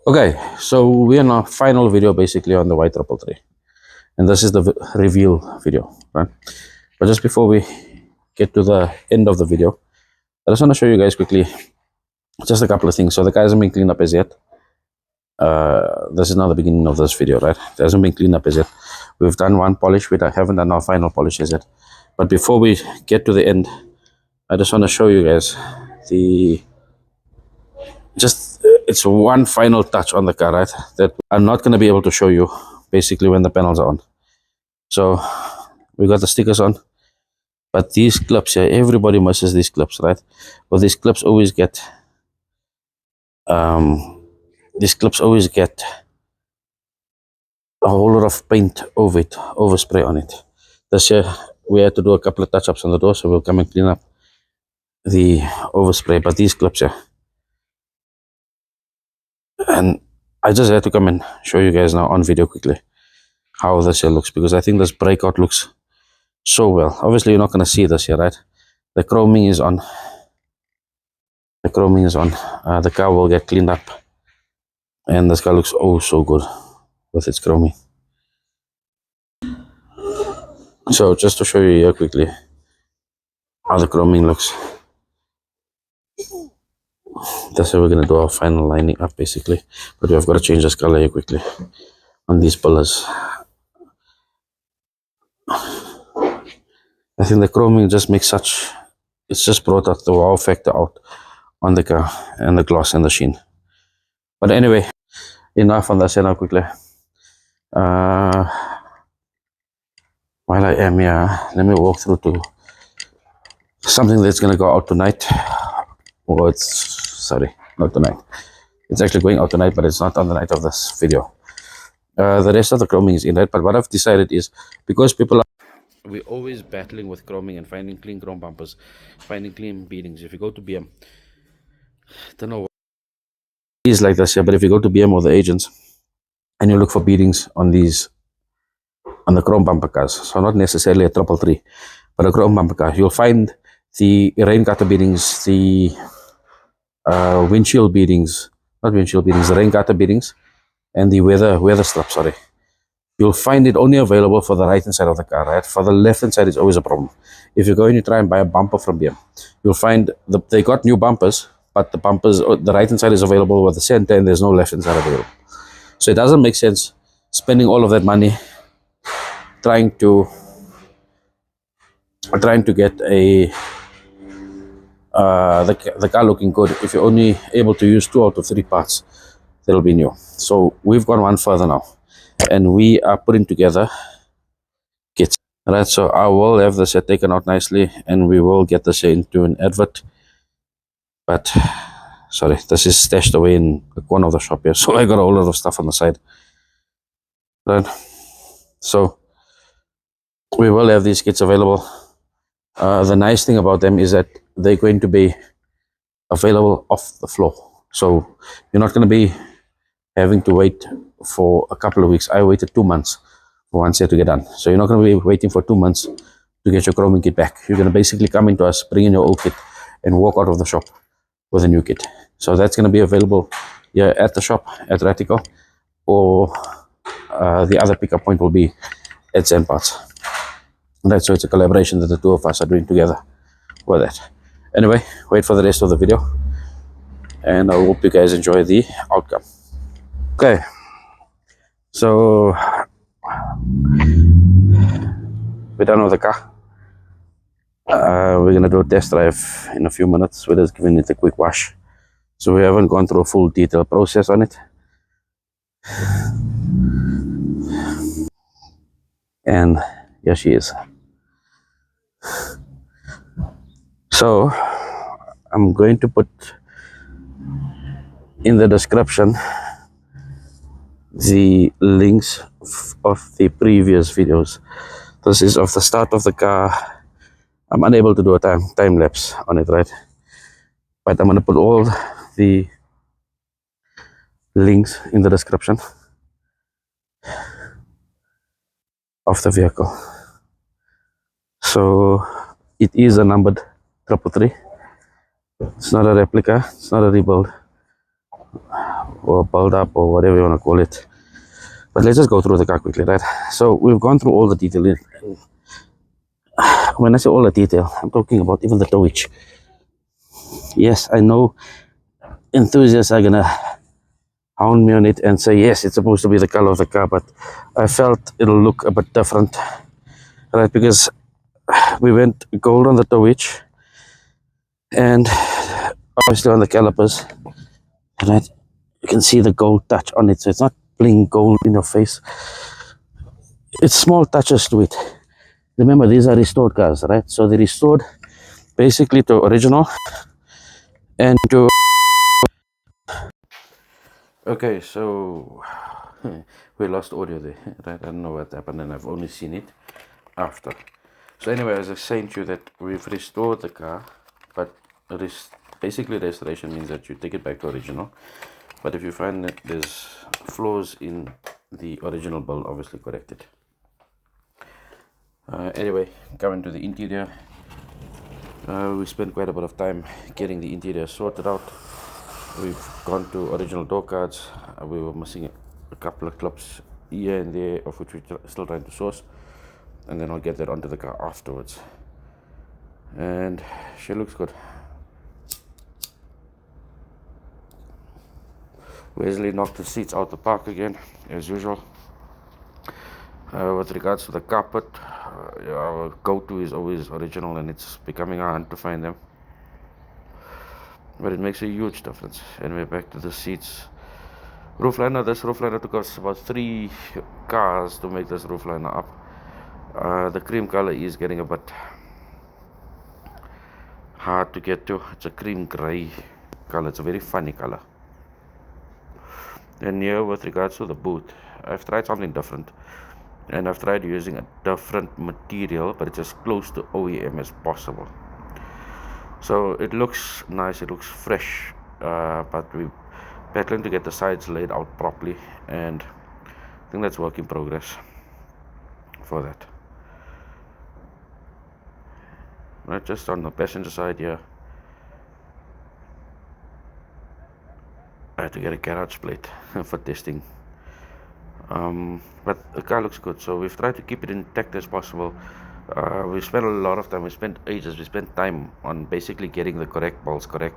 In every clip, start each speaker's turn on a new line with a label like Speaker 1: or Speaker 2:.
Speaker 1: Okay, so we're in our final video basically on the Y333, and this is the reveal video, right? But just before we get to the end of the video, I just want to show you guys quickly just a couple of things. So the car hasn't been cleaned up as yet. This is not the beginning of this video, right? It hasn't been cleaned up as yet. We've done one polish, we haven't done our final polish as yet. But before we get to the end, I just want to show you guys the it's one final touch on the car, right, that I'm not going to be able to show you basically when the panels are on. So we got the stickers on, but these clips here, everybody misses these clips, right? Well, these clips always get a whole lot of paint over it, overspray on it. This year we had to do a couple of touch-ups on the door, so we'll come and clean up the overspray. But these clips here, and I just had to come and show you guys now on video quickly how this here looks, because I think this breakout looks so well. Obviously you're not going to see this here, right? The chroming is on. The car will get cleaned up, and this car looks oh so good with its chroming. So just to show you here quickly how the chroming looks, that's how we're going to do our final lining up basically. But we have got to change this color here quickly on these pillars. I think the chroming just makes it's just brought out the wow factor out on the car, and the gloss and the sheen. But anyway, enough on that now quickly. While I am here, let me walk through to something that's going to go out tonight. Oh, sorry, not tonight. It's actually going out tonight, but it's not on the night of this video. The rest of the chroming is in it, but what I've decided is, because we're always battling with chroming and finding clean chrome bumpers, finding clean beadings. If you go to BM, don't know what it is like this here, but if you go to BM or the agents and you look for beadings on the chrome bumper cars, so not necessarily a 333, but a chrome bumper car, you'll find the rain gutter beadings, the windshield beadings, not windshield beadings, the rain gutter beadings, and the weather strap, sorry. You'll find it only available for the right hand side of the car, right? For the left hand side is always a problem. If you go and you try and buy a bumper from BM, you'll find they got new bumpers, but the right hand side is available with the center, and there's no left hand side available. So it doesn't make sense spending all of that money trying to get the car looking good if you're only able to use 2 out of 3 parts that'll be new. So we've gone one further now, and we are putting together kits. Right, so I will have this set taken out nicely, and we will get this into an advert. But sorry, this is stashed away in a corner of the shop here, so I got a whole lot of stuff on the side. Right, so we will have these kits available. The nice thing about them is that they're going to be available off the floor, so you're not going to be having to wait for a couple of weeks. I waited 2 months for one set to get done, so you're not going to be waiting for 2 months to get your chroming kit back. You're going to basically come into us, bring in your old kit, and walk out of the shop with a new kit. So that's going to be available here at the shop at Ratical, or the other pickup point will be at Zen Parts. Right, so it's a collaboration that the two of us are doing together with that. Anyway, wait for the rest of the video, and I hope you guys enjoy the outcome. Okay, so we're done with the car. We're gonna do a test drive in a few minutes. We're just giving it a quick wash, so we haven't gone through a full detailed process on it. And here she is. So I'm going to put in the description the links of the previous videos. This is of the start of the car. I'm unable to do a time lapse on it, right? But I'm going to put all the links in the description of the vehicle. So it is a numbered 333. It's not a replica, it's not a rebuild. or build up or whatever you want to call it. But let's just go through the car quickly, right? So we've gone through all the detail. When I say all the detail, I'm talking about even the towage. Yes, I know enthusiasts are gonna hound me on it and say yes, it's supposed to be the color of the car, but I felt it'll look a bit different, right? Because we went gold on the towage and obviously on the calipers, right? You can see the gold touch on it, so it's not bling gold in your face. It's small touches to it. Remember, these are restored cars, right? So they're restored basically to original and to... Okay, so we lost audio there, right? I don't know what happened, and I've only seen it after. So anyway, as I was saying to you that we've restored the car, but basically restoration means that you take it back to original. But if you find that there's flaws in the original build, obviously correct it. Anyway, coming to the interior, we spent quite a bit of time getting the interior sorted out. We've gone to original door cards. We were missing a couple of clips here and there, of which we're still trying to source, and then I'll get that onto the car afterwards. And she looks good. Wesley knocked the seats out the park again, as usual. With regards to the carpet, our go-to is always original, and it's becoming a hunt to find them. But it makes a huge difference. And we're back to the seats. Roofliner, this roofliner took us about 3 cars to make this roofliner up. The cream color is getting a bit hard to get to. It's a cream gray color. It's a very funny color. And here, with regards to the boot, I've tried something different. And I've tried using a different material, but it's as close to OEM as possible. So it looks nice, it looks fresh, but we're battling to get the sides laid out properly, and I think that's work in progress for that. Right, just on the passenger side here, I had to get a garage plate for testing. But the car looks good, so we've tried to keep it intact as possible. We spent a lot of time, we spent ages, we spent time on basically getting the correct bolts, correct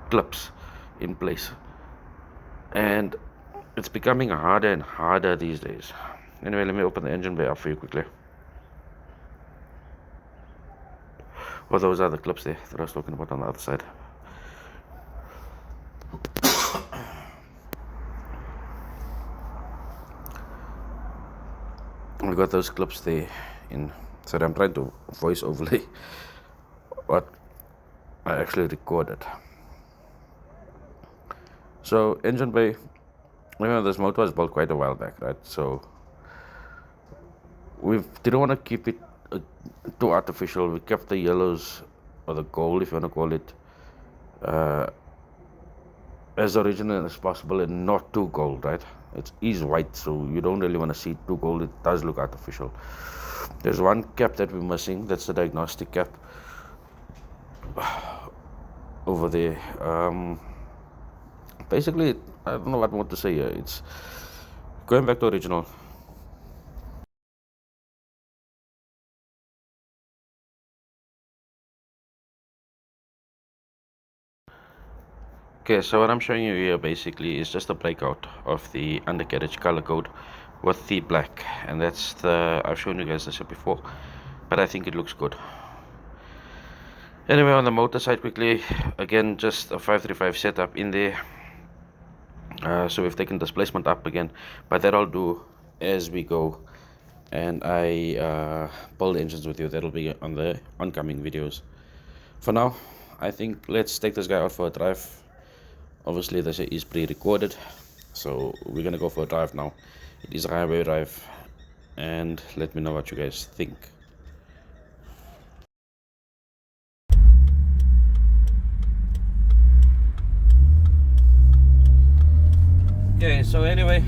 Speaker 1: clips in place. And it's becoming harder and harder these days. Anyway, let me open the engine bay up for you quickly. Well, those are the clips there that I was talking about on the other side. We got those clips there in. So I'm trying to voice overlay what I actually recorded. So engine bay, this motor was built quite a while back, right? So we didn't want to keep it too artificial. We kept the yellows, or the gold if you want to call it, as original as possible and not too gold, right? It is white, so you don't really want to see it too gold. It does look artificial. There's one cap that we're missing. That's the diagnostic cap over there. Basically, I don't know what more to say here. It's going back to original. Okay, so what I'm showing you here basically is just a breakout of the undercarriage color code with the black, and that's the, I've shown you guys this before, but I think it looks good. Anyway, on the motor side quickly, again just a 535 setup in there. So we've taken displacement up again, but that I'll do as we go, and I build engines with you. That'll be on the oncoming videos. For now, I think let's take this guy out for a drive. Obviously this is pre-recorded, so we're gonna go for a drive now. It is a highway drive, and let me know what you guys think. Okay, so anyway,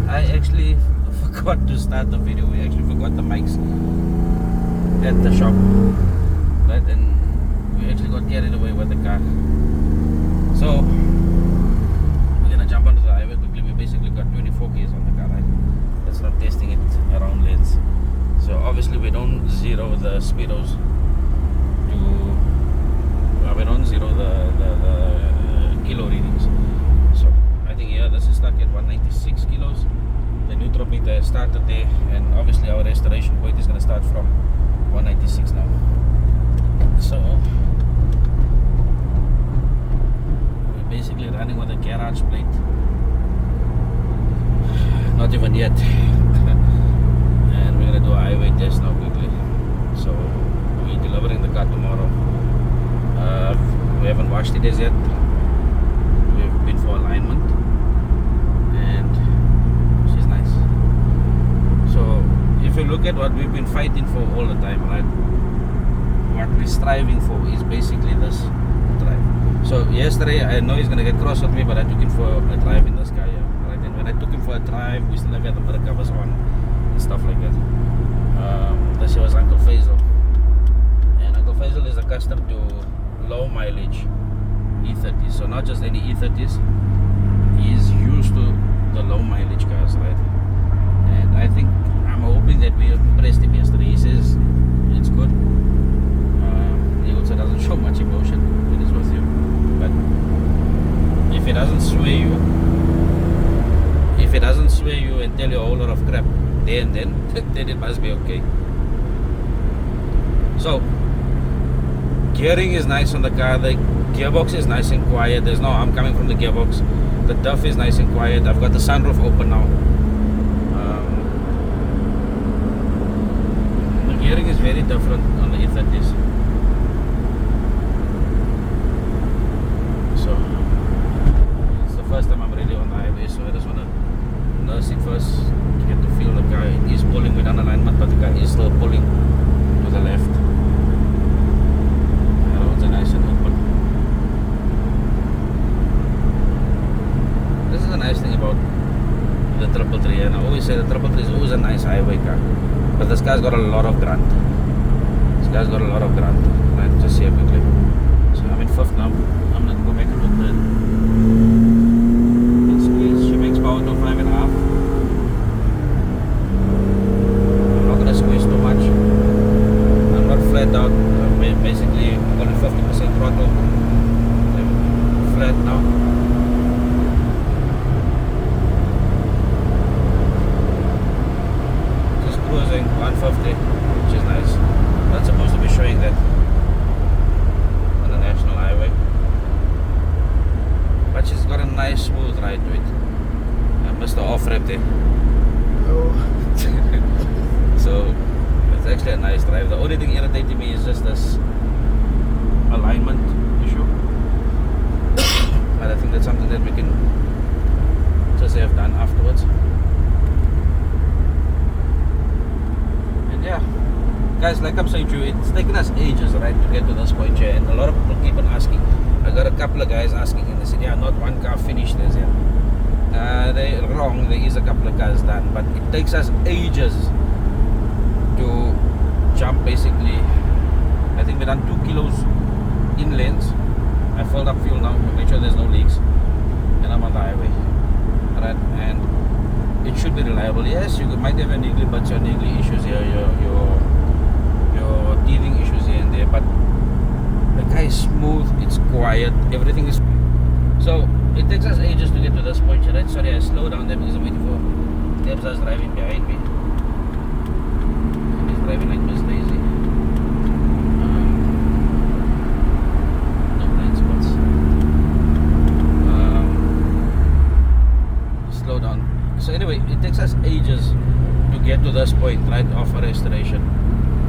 Speaker 1: I actually forgot to start the video. We actually forgot the mics at the shop, right? And we actually got carried away with the car. So started there, and obviously our restoration point is going to start from 196 now. So we're basically running with a garage plate. Not even yet. And we're going to do a highway test now quickly. So we're delivering the car tomorrow. We haven't washed it as yet. We've been for alignment, and she's nice. So if you look at what we've been fighting for all the time, right, what we're striving for is basically this drive. So yesterday, I know he's gonna get cross with me, but I took him for a drive in this car, yeah, right? And when I took him for a drive, we still have had the mirror covers on and stuff like that. This was Uncle Faisal, and Uncle Faisal is accustomed to low mileage E30s, so not just any E30s. He's used to the low mileage cars, right? And I think I'm hoping that we impressed him yesterday. He says it's good. He also doesn't show much emotion when he's with you, but if it doesn't sway you, and tell you a whole lot of crap then it must be okay. So gearing is nice on the car. The gearbox is nice and quiet. There's no arm coming from the gearbox. The duff is nice and quiet. I've got the sunroof open now. The gearing is very different on the E30s. So it's the first time I'm really on the highway, so I just want to nurse it first to get to feel the car. It is pulling with an alignment, but the car is still pulling to the left. Nice and open. This is a nice thing about the 333, and I always say the 333 is always a nice highway car, but this car's got a lot of grunt. Right, just here quickly. So I'm in 5th now. I'm gonna go make it with the squeeze. She makes power to 5.5. I'm not gonna squeeze too much. I'm not flat out. Basically only 50% throttle. I'm flat now. Just cruising 150, which is nice. Not supposed to be showing that on the national highway, but she's got a nice smooth ride to it. I missed the off ramp there. So it's actually a nice drive. The only thing irritating me is just this alignment issue. But I think that's something that we can just have done afterwards. And yeah, guys, like I'm saying to you, it's taken us ages, right, to get to this point here. And a lot of people keep on asking. I got a couple of guys asking, and they said, yeah, not one car finished this yet. They're wrong. There is a couple of cars done, but it takes us ages to jump. Basically, I think we've done 2 kilos in lanes. I filled up fuel now, make sure there's no leaks, and I'm on the highway, right? And it should be reliable. Yes, you might have a niggly butts or niggly issues here, your teething issues here and there, but the car is smooth, it's quiet, everything is. So it takes us ages to get to this point, right? Sorry, I slowed down there because I'm waiting for Debs driving behind me. Driving like Miss Daisy. No blind spots. Slow down. So anyway, it takes us ages to get to this point, right, of a restoration.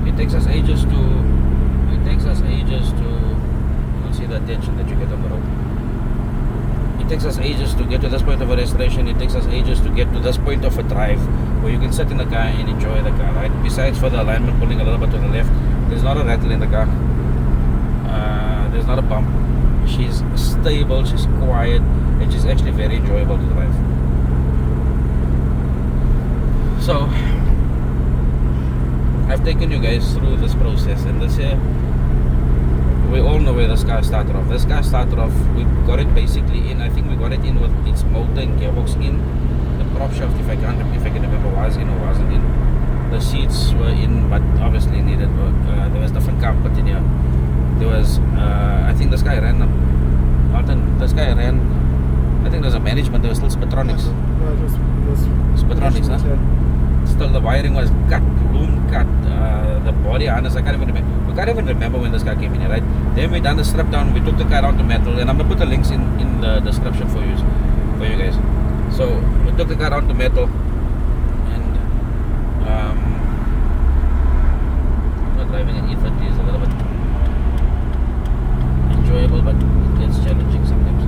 Speaker 1: It takes us ages to. You'll see the attention that you get on the road. It takes us ages to get to this point of a restoration. It takes us ages to get to this point of a drive where you can sit in the car and enjoy the car, right? Besides for the alignment pulling a little bit to the left, there's not a rattle in the car. There's not a bump. She's stable, she's quiet, and she's actually very enjoyable to drive. So I've taken you guys through this process, and this here, we all know where this car started off. This car started off, we got it basically in, I think we got it in with its motor and gearbox in. The prop shaft, if I can remember, was in or wasn't in. The seats were in, but obviously needed work. There was different carpet in here. There was, I think this guy ran, I think there was a management, there was still Spitronics.
Speaker 2: No, it was
Speaker 1: Spitronics, huh? still the wiring was cut, loom cut, the body harness, I can't even remember. We can't even remember when this car came in here, right? Then we done the strip down, we took the car down to metal, and I'm gonna put the links in the description for you guys. So we took the car down to metal, and driving an E30 is a little bit enjoyable, but it gets challenging sometimes.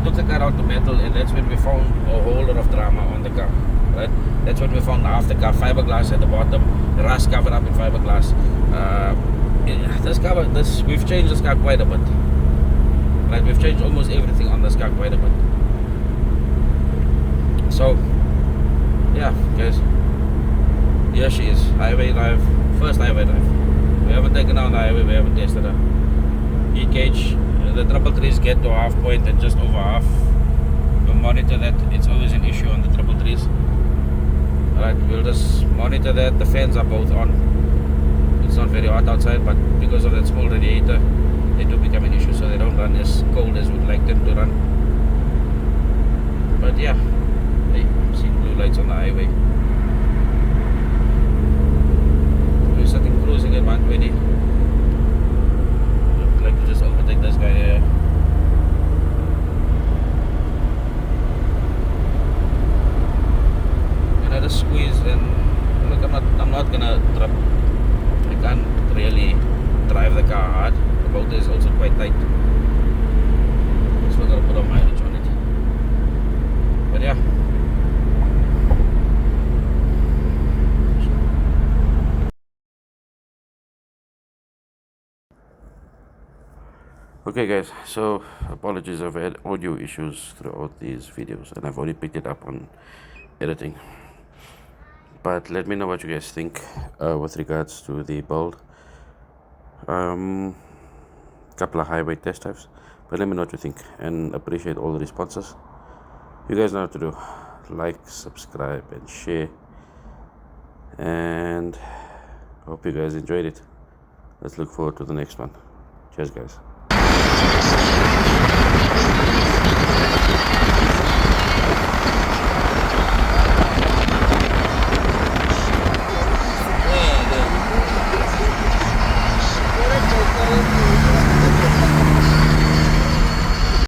Speaker 1: Took the car out to metal, and that's when we found a whole lot of drama on the car, right? That's when we found half the car fiberglass at the bottom, the rust covered up in fiberglass. We've changed this car quite a bit, right? We've changed almost everything on this car quite a bit. So yeah, guys, here she is, highway drive, first highway drive. We haven't taken down the highway, we haven't tested her. Heat gauge, the 333s get to half point and just over half. We'll monitor that. It's always an issue on the 333s. Alright, we'll just monitor that. The fans are both on. It's not very hot outside, but because of that small radiator, they do become an issue, so they don't run as cold as we'd like them to run. But yeah, hey, I'm seeing blue lights on the highway. We're sitting cruising at 120. I'd like to just overtake this guy here. And I just squeeze, and look, I'm not gonna trip. I can't really drive the car hard. The motor is also quite tight, so we're gonna put our mileage on it. But yeah. Okay guys, so apologies, I've had audio issues throughout these videos, and I've only picked it up on editing. But let me know what you guys think with regards to the build. Couple of highway test drives, but let me know what you think, and appreciate all the responses. You guys know what to do: like, subscribe, and share. And hope you guys enjoyed it. Let's look forward to the next one. Cheers guys.